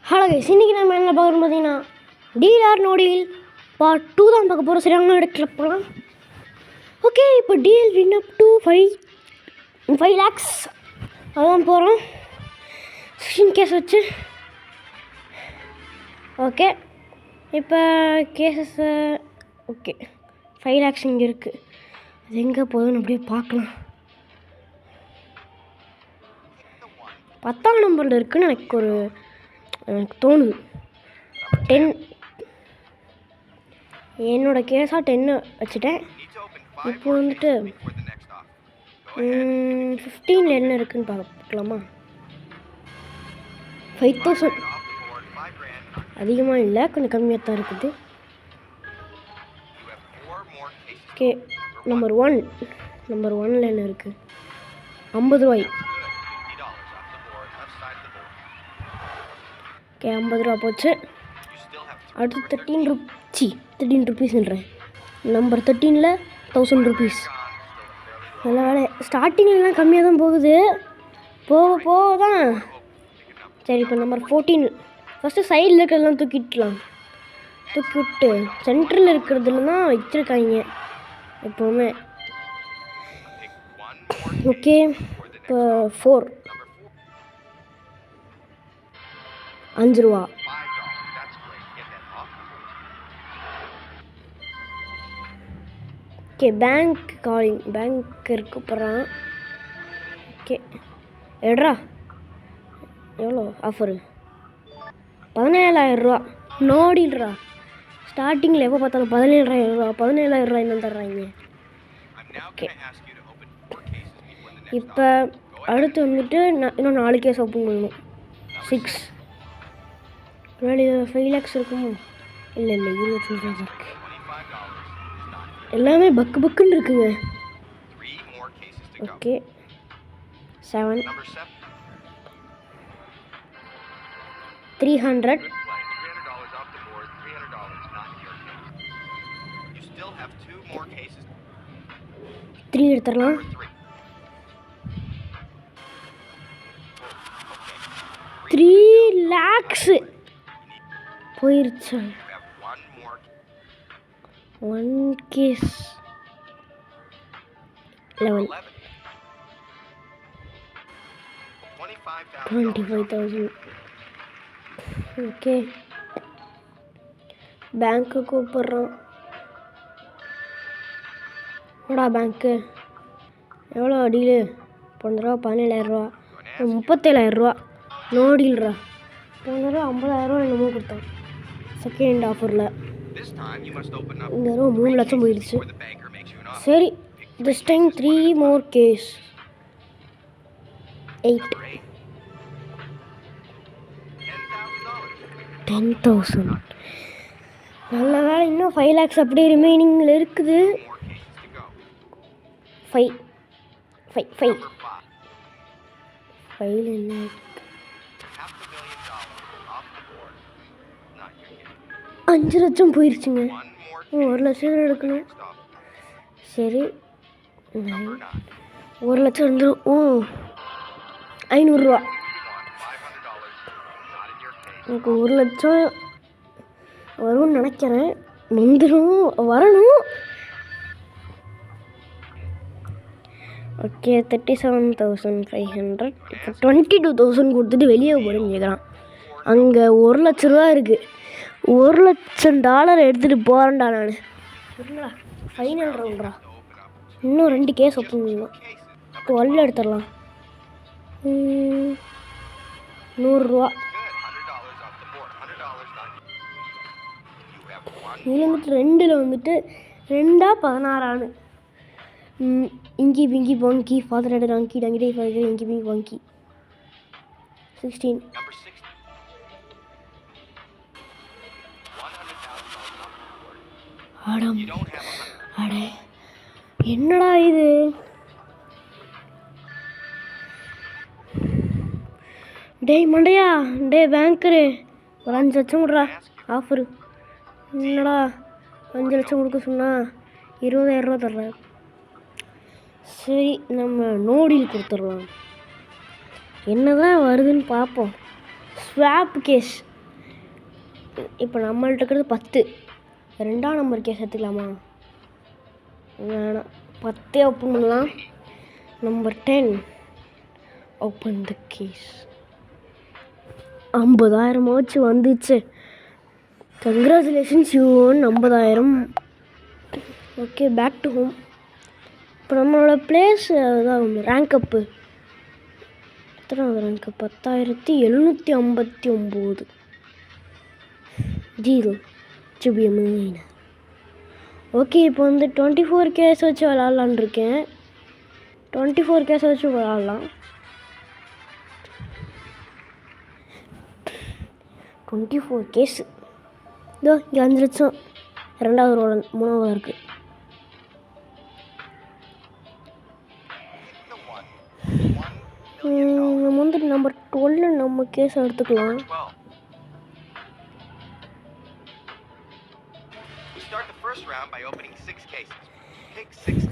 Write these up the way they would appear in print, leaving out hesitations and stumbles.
Hello guys, இன்றைக்கி நம்ம என்ன பார்க்கணும் பார்த்தீங்கன்னா deal or no deal part 2 தான் பார்க்க போகிறோம். சரியான இடத்துல போகலாம். ஓகே, இப்போ deal win up to 5 lakhs அதான் போகிறோம். 16 கேஸ் வச்சு. ஓகே, இப்போ கேஸஸை ஓகே 5 lakhs இங்கே இருக்குது. அது எங்கே போகுதுன்னு அப்படியே பார்க்கலாம். 10ஆம் நம்பரில் இருக்குதுன்னு எனக்கு தோணுது. 10 என்னோட கேஸாக 10 வச்சுட்டேன். இப்போ வந்துட்டு 15 என்ன இருக்குதுன்னு பார்க்கலாமா? 5000 அதிகமாக இல்லை, கொஞ்சம் கம்மியாக தான் இருக்குது. ஓகே, நம்பர் 1 என்ன இருக்குது? 50 ரூபாய். ஓகே, 50 ரூபா போச்சு. அடுத்து 13 ருபீஸ்ன்றேன். Number 13ல் 1000 rupees. நல்ல வேலை, ஸ்டார்டிங்லாம் கம்மியாக தான் போகுது, போக தான். சரி, இப்போ நம்பர் 14 ஃபஸ்ட்டு சைடில் இருக்கிறதெல்லாம் தூக்கி விட்டு சென்டரில் இருக்கிறதுல தான் வச்சுருக்காங்க எப்போவுமே. ஓகே, இப்போ 4 5 ரூபா. Okay, bank கூப்பிட்றான். ஓகே, எட்ரா எவ்வளோ ஆஃபரு? 17,000 ரூபா. நோடில்ரா, ஸ்டார்டிங்கில் எப்போ பார்த்தாலும் 17,000 ரூபா என்ன தர்றாங்க. ஓகே, இப்போ அடுத்து வந்துட்டு இன்னும் 4 கேஸ் ஓப்பன் பண்ணணும். 6 5 lakhs இருக்குமோ? இல்லை 20 ரூபா இருக்குது. எல்லாமே பக்குன்னு இருக்குங்க. ஓகே, 7 300 3 எடுத்துடலாம். 3 lakhs போயிருச்சு. 1 கேஸ் 11 25,000. ஓகே, பேங்க்கு கூப்பிட்றோம். என்னடா பேங்க்கு, எவ்வளோ டீலு? 15 ரூபா, 17,000 ரூபா, 37,000 ரூபா. நோடில்ரா, 50,000 ரூபா என்னமோ கொடுத்தான் செகண்ட் ஆஃபரில். இந்த ரூபா 3 லட்சம் போயிடுச்சு. சரி, திஸ் டைம் 3 more கேஸ் 8 10,000. நல்ல வேலை, இன்னும் 5 lakhs அப்படியே ரிமைனிங்கில் இருக்குது. 5 என்ன? 5 லட்சம் போயிடுச்சுங்க. 1 லட்சம் எடுக்கணும். சரி, 1 லட்சம் வந்துடும். 500 ரூபா. எனக்கு 1 லட்சம் வரும்னு நினைக்கிறேன். வரணும். ஓகே, 37,500. இப்போ 22,000 கொடுத்துட்டு வெளியே போகிறேன்னு கேட்குறான். அங்கே 1 லட்ச ரூபா இருக்குது. $1,00,000 எடுத்துகிட்டு போகிறேன்டா நான். இல்லைடா, ஃபைனல் ரவுண்ட்ரா. இன்னும் 2 கேஸ் ஓப்பன் பண்ணணும். 12 எடுத்துடலாம். 100 ரூபா. இதில் வந்துட்டு 2ல் வந்துட்டு 2 16 இங்கி பிங்கி பங்கி ஃபாதர் டங்கி டங்கி ஃபாதர் இங்கி பிங்கி பங்கி 16. அடே என்னடா இது? டேய் மண்டையா, பேங்கரு ஒரு 5 லட்சம் கொடுறா ஆஃபரு. என்னடா 5 லட்சம் கொடுக்க சொன்னா 20,000 ரூபா தர்ற. சரி, நம்ம நோடில் கொடுத்துடலாம். என்ன தான் வருதுன்னு பார்ப்போம். ஸ்வாப் கேஸ் இப்போ நம்மள்ட்ட இருக்கிறது 10. 2ஆம் நம்பர் கேஸ் எடுத்துக்கலாமா? வேணாம், 10 ஓப்பன் பண்ணலாம். Number 10 open the case. 50,000 வந்துச்சு. Congratulations, you won 50,000. Okay, back to home. இப்போ நம்மளோட பிளேஸ் அதான் ரேங்க் அப்பு. எத்தனாவது ரேங்க்கு? 10,759. 0 to be a millionaire. Okay, இப்போ வந்து 24 கேஸ் வச்சு விளாட்லான் இருக்கேன். 24 கேஸ் வச்சு விளாட்லாம். 24 கேஸு. இதோ இங்கே 5 லட்சம். 2வது ரோல் 3வது இருக்குது. நம்ம வந்து நம்பர் 12 நம்ம கேஸ் எடுத்துக்கலாம்.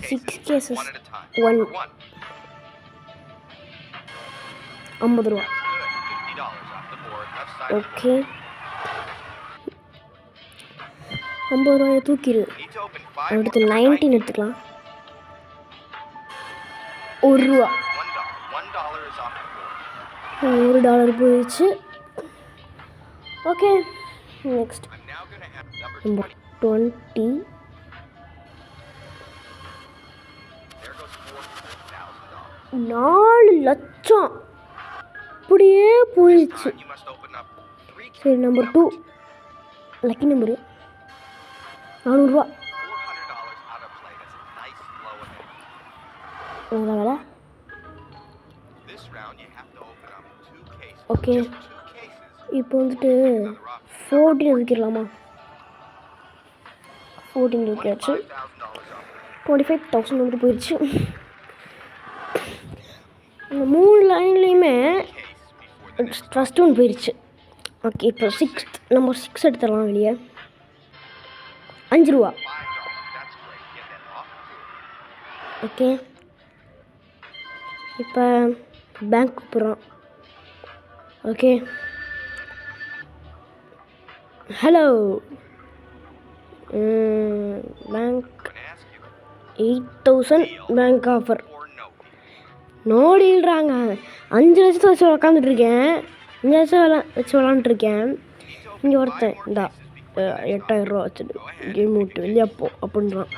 சிக்ஸ் கேசஸ் 1 50 ரூபா. ஓகே, 50 ரூபாயை தூக்கிடு. அடுத்து 19 எடுத்துக்கலாம். $1. $1 போயிடுச்சு. Okay, next number 20. $4 லட்சம் அப்படியே போயிடுச்சு. சரி, நம்பர் 2 லக்கி நம்பரு. $400. நல்ல வேலை. ஓகே, இப்போ வந்துட்டு 14 வைக்கலாமா? 14 வைக்காச்சு. 25,000 வந்துட்டு போயிடுச்சு. அந்த 3 லைன்லேயுமே ஃபஸ்ட் ஒன் போயிடுச்சு. ஓகே, இப்போ நம்பர் 6 எடுத்துடலாம் வெளியே. $5. ஓகே, இப்போ பேங்க் கூப்பிட்றோம். Okay, hello bank 8,000 bank offer. நோடிடுறாங்க. 5 லட்சத்தை வச்சு உக்காந்துட்ருக்கேன். 5 லட்சம் வச்சு விளாண்டுருக்கேன். இங்கே ஒருத்தன் இந்தா 8,000 ரூபா வச்சுட்டு கேம் விட்டு வெளியே போ அப்படின்றான்.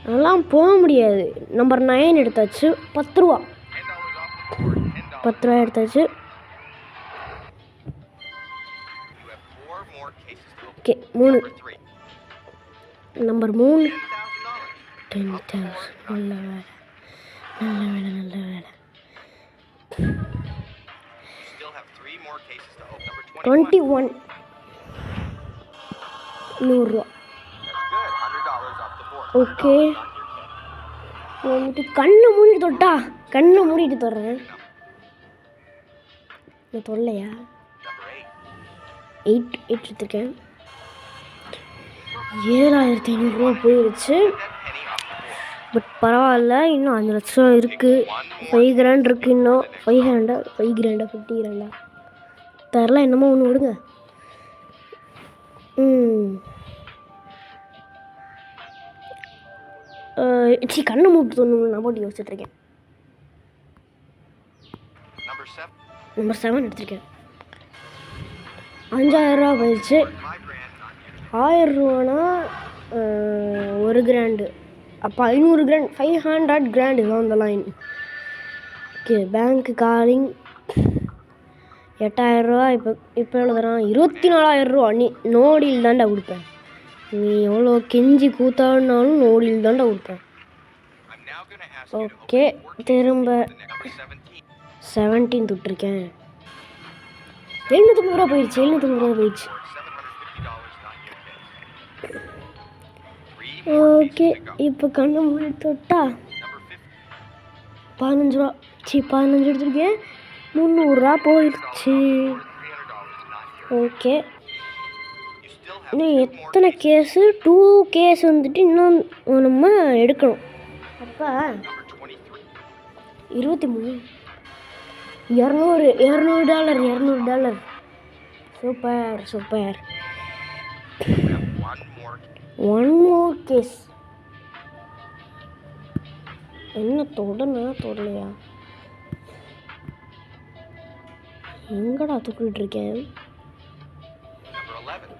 அதெல்லாம் போக முடியாது. நம்பர் 9 எடுத்தாச்சு. $10. $10 எடுத்தாச்சு. Okay, 3 number 3 10,000. நல்ல வேலை, நல்ல வேலை, நல்ல வேலை. 21 $100. ஓகே, வந்துட்டு கண்ணை மூடிட்டு தொட்டா. கண்ணை மூடிட்டு தொடுறேன். நான் தொல்லையா? 8 எடுத்துருக்கேன். 7,500 போயிடுச்சு. பட் பரவாயில்ல, இன்னும் 5 லட்சம் இருக்குது. 5 கிராண்ட் இருக்குது. இன்னும் 5 கிராண்டா 50 கிராண்டா தரலாம். என்னமோ ஒன்று விடுங்க. கண்ணை மூட்டு தோணும். நான் போட்டு யோசிச்சுட்ருக்கேன். நம்பர் 7 எடுத்திருக்கேன். 5,000 ரூபா போயிடுச்சு. 1,000 ரூபானா 1 கிராண்டு. அப்போ 500 கிராண்ட், 500 கிராண்ட் இதுதான் அந்த லைன். Okay, bank calling. 8,000 ரூபா. இப்போ எவ்வளோ தரான்? 24,000 ரூபா. நீ நோடியில் தாண்டா கொடுப்பேன். நீ எவ்வளோ கெஞ்சி கூத்தாடினாலும் நோடியில் தாண்டா கொடுப்பேன். ஓகே, திரும்ப 17 தொட்டிருக்கேன். 750 ரூபா போயிடுச்சு. 750 ரூபா போயிடுச்சு. ஓகே, இப்போ கண்ணை மூடி தொட்டா 15 ரூபா. 15 எடுத்துருக்கேன். 300 ரூபா போயிடுச்சு. ஓகே, இன்னும் எத்தனை கேஸு? 2 கேஸ் வந்துட்டு இன்னும் நம்ம எடுக்கணும். அப்போ 23 $200. $200. Super super. One more case. என்ன தொடலையா? எங்கடா தூக்கிட்டு இருக்கேன்?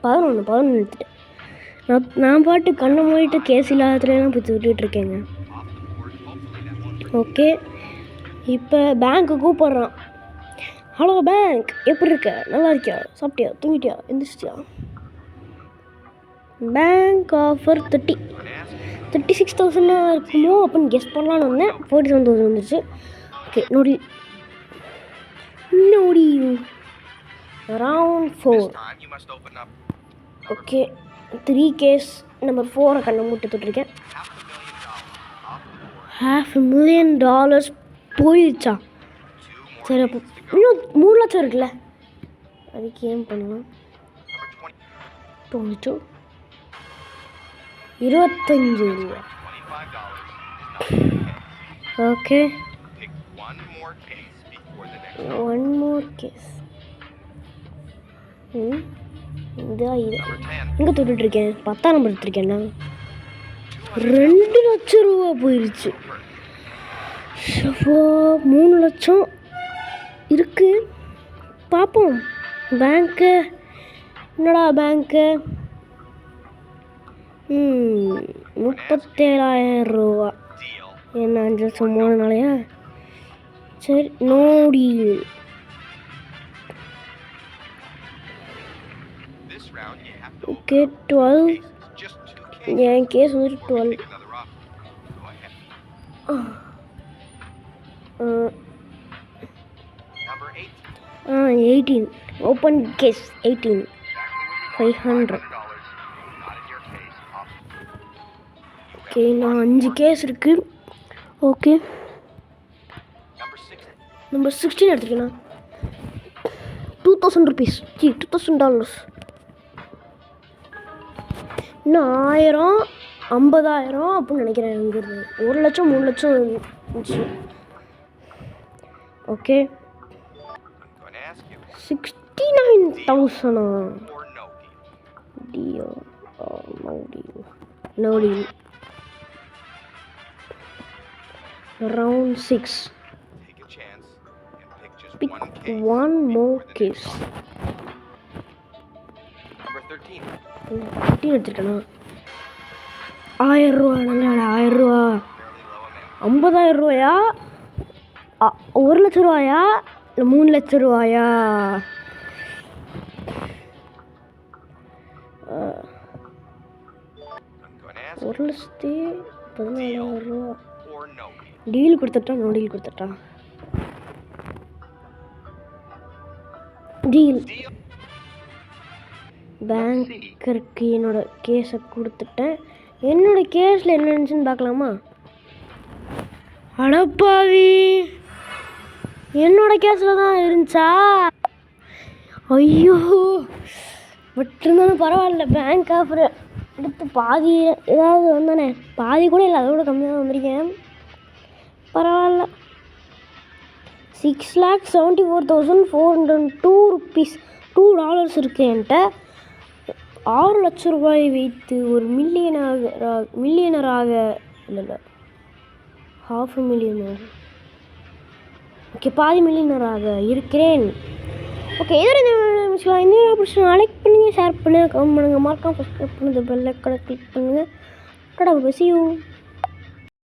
11 எடுத்துட்டேன். நான் பாட்டு கண்ணை மூடிட்டு கேஸ் இல்லாததுலாம் போய் தூக்கிட்டு இருக்கேங்க. ஓகே, இப்போ பேங்க்கு கூப்பிட்றான். ஹலோ பேங்க், எப்படி இருக்க? நல்லா இருக்கியா? சாப்பிட்டியா? தூங்கிட்டியா? எந்திரிச்சிட்டியா? பேங்க் ஆஃபர் 36,000 இருக்குமோ அப்படின்னு கெஸ் பண்ணலான்னு வந்தேன். 47,000 வந்துருச்சு. ஓகே, நோடி அரவுண்ட் 4. ஓகே, 3 கேஸ் நம்பர் 4 கண்ணை மூட்டு தொட்டிருக்கேன். $500,000 போயிடுச்சா? சரி, அப்போ இன்னும் 3 லட்சம் இருக்குல்ல, அதுக்கு ஏன் பண்ணலாம்? 22 25 ரூபா. Okay, one more case. இதான் இது எங்கே தொட்டுட்ருக்கேன்? 10ஆம் நம்பர் எடுத்துருக்கேன்னா 2 லட்சம் ரூபா போயிடுச்சு. 3 லட்சம் இருக்கு, பார்ப்போம். பேங்க்கு என்னடா பேங்க்கு? 37,000 ரூபா. என்ன 5 லட்சம் 3 நாளையா? சரி, நோடி. ஓகே, 12. என் கேஸ் வந்துட்டு 12. 18. Open case 18. 500. ஓகே, நான் 5 கேஸ் இருக்கு. Okay, number 16 எடுத்துருக்கேண்ணா. $2,000. $2,000. இன்னும் 1000, 50,000 அப்படின்னு நினைக்கிறேன். இங்கிருந்து 1 லட்சம் 3 லட்சம் இருந்துச்சு. ஓகே, 69,000. டியோ no deal. Round 6. Pick one more case. 13 எடுத்துருக்கேண்ணா. 1000 ரூபா. நல்லா 1000 ரூபா. 50,000 ரூபாயா? 1 லட்சம் ரூபாயா? இல்லை 3 லட்சம் ரூபாயா? ஒரு 1,14,000 ரூபா. டீல் கொடுத்துட்டா? நோ டீல் கொடுத்துட்டா? டீல். பேங்கருக்கு என்னோட கேஸை கொடுத்துட்டேன். என்னோட கேஸில் என்ன இருந்துச்சுன்னு பார்க்கலாமா? அடப்பாவி, என்னோட கேஸில் தான் இருந்துச்சா? ஐயோ, பட் இருந்தாலும் பரவாயில்ல. பேங்க் ஆஃபர் எடுத்து பாதி ஏதாவது வந்தானே, பாதி கூட இல்லை, அதோட கம்மியாக தான் வந்திருக்கேன். பரவாயில்ல. $6,74,402 $2 இருக்குது என்கிட்ட. 6 லட்சம் ரூபாய் வைத்து ஒரு மில்லியனராக இல்லை 500,000. ஓகே, பாதி மில்லியனராக இருக்கிறேன். ஓகே, இதோட இந்த பிடிச்சி லைக் பண்ணுங்கள், ஷேர் பண்ணுங்கள், கமெண்ட் பண்ணுங்கள், மறக்காம சப்ஸ்கிரைப் பண்ணுங்கள், பெல் ஐகானை கிளிக் பண்ணுங்கள். கடவுள், see you.